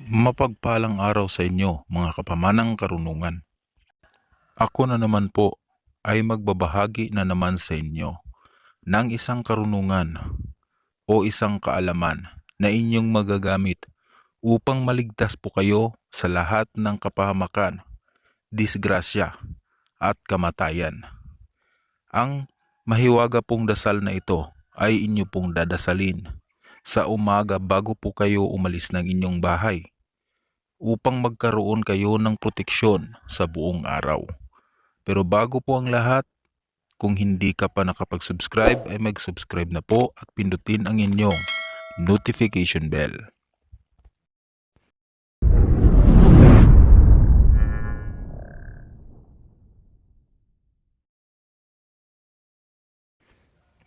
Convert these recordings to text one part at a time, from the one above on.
Mapagpalang araw sa inyo, mga kapamanang karunungan. Ako na naman po ay magbabahagi na naman sa inyo ng isang karunungan o isang kaalaman na inyong magagamit upang maligtas po kayo sa lahat ng kapahamakan, disgrasya at kamatayan. Ang mahiwaga pong dasal na ito ay inyo pong dadasalin sa umaga bago po kayo umalis ng inyong bahay upang magkaroon kayo ng proteksyon sa buong araw. Pero bago po ang lahat, kung hindi ka pa nakapag-subscribe ay mag-subscribe na po at pindutin ang inyong notification bell.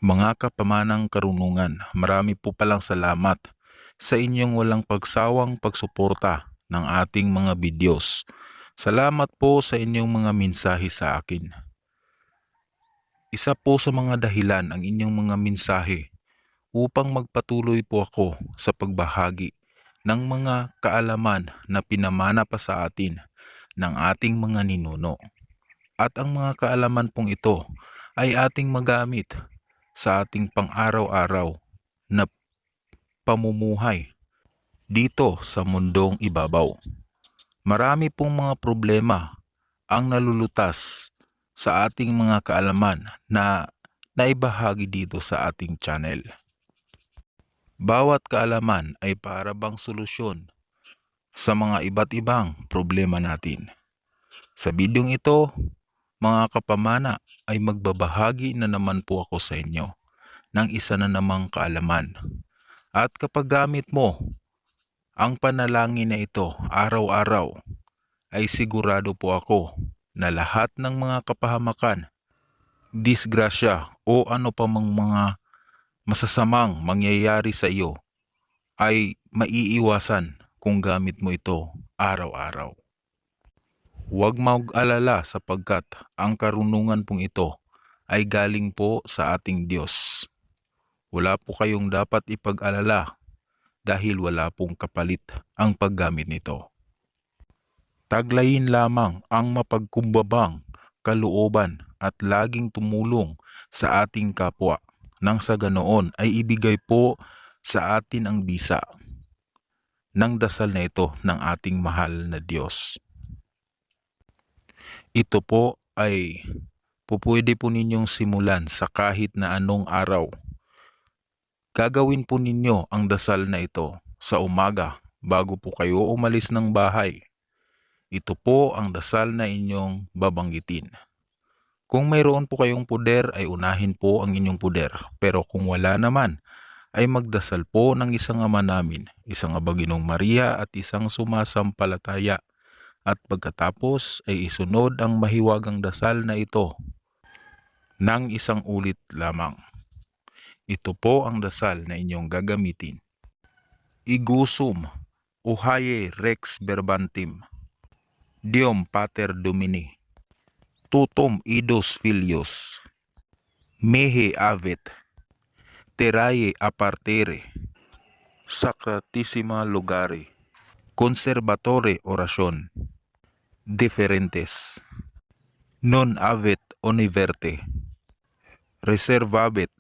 Mga kapamanang karunungan, marami po palang salamat sa inyong walang pagsawang pagsuporta ng ating mga videos. Salamat po sa inyong mga mensahe sa akin. Isa po sa mga dahilan ang inyong mga mensahe upang magpatuloy po ako sa pagbahagi ng mga kaalaman na pinamana pa sa atin ng ating mga ninuno. At ang mga kaalaman pong ito ay ating magamit sa ating pang-araw-araw na pamumuhay dito sa mundong ibabaw. Marami pong mga problema ang nalulutas sa ating mga kaalaman na naibahagi dito sa ating channel. Bawat kaalaman ay para bang solusyon sa mga iba't ibang problema natin. Sa bidyong ito, mga kapamana, ay magbabahagi na naman po ako sa inyo ng isa na namang kaalaman. At kapag gamit mo ang panalangin na ito araw-araw, ay sigurado po ako na lahat ng mga kapahamakan, disgrasya o ano pa mang mga masasamang mangyayari sa iyo ay maiiwasan kung gamit mo ito araw-araw. Huwag mag-alala sapagkat ang karunungan pong ito ay galing po sa ating Diyos. Wala po kayong dapat ipag-alala dahil wala pong kapalit ang paggamit nito. Taglayin lamang ang mapagkumbabang kalooban at laging tumulong sa ating kapwa nang sa ganoon ay ibigay po sa atin ang bisa ng dasal na ito ng ating mahal na Diyos. Ito po ay pupwede po ninyong simulan sa kahit na anong araw. Gagawin po ninyo ang dasal na ito sa umaga bago po kayo umalis ng bahay. Ito po ang dasal na inyong babanggitin. Kung mayroon po kayong puder ay unahin po ang inyong puder. Pero kung wala naman ay magdasal po ng isang Ama namin, isang Aba Ginoong Maria at isang sumasampalataya. At pagkatapos ay isunod ang mahiwagang dasal na ito ng isang ulit lamang. Ito po ang dasal na inyong gagamitin. Igusum, uhaye rex verbatim, Deum Pater Domini, tutum idos filios, mehe avet, terae apartere, sacratissima lugare, conservatore oracion, differentes, non avet univerte, reservabit,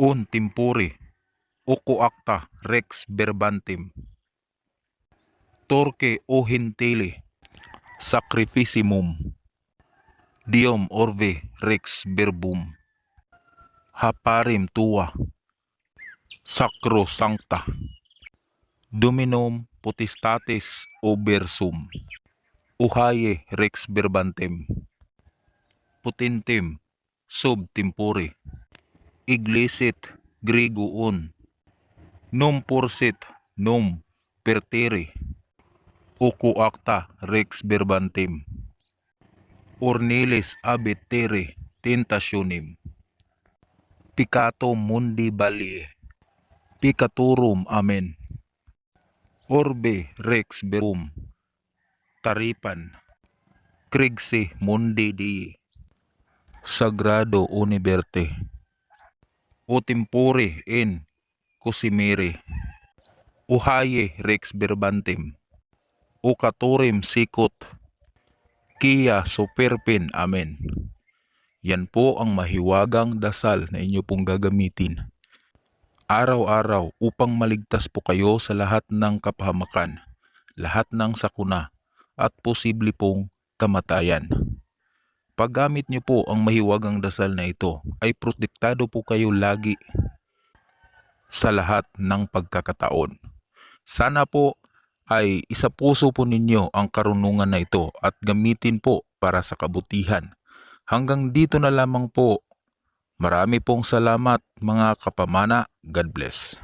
un tempore, uco acta rex verbatim, torque o gentile, sacrificimum, Deum orbe rex verbum, haparim tua, sacro sancta, Dominum potestatis obersum, uhaye rex verbantem, potentem sub tempore, iglesit Gregoon, num porsit num pertere, uco acta rex verbantem, ornelis abetere tentationem, piccatum mundi balie, piccaturum amen, orbe rex verbum, taripan, crigse mundi dii, sagrado univerte, o tempore en cosimere, Uhaye Rex Verbantem, Ukaturim Sikot, Kia Superpin, Amen. Yan po ang mahiwagang dasal na inyo pong gagamitin araw-araw upang maligtas po kayo sa lahat ng kapahamakan, lahat ng sakuna at posible pong kamatayan. Paggamit niyo po ang mahiwagang dasal na ito ay protektado po kayo lagi sa lahat ng pagkakataon. Sana po ay isapuso po ninyo ang karunungan na ito at gamitin po para sa kabutihan. Hanggang dito na lamang po. Marami pong salamat mga kapamana. God bless.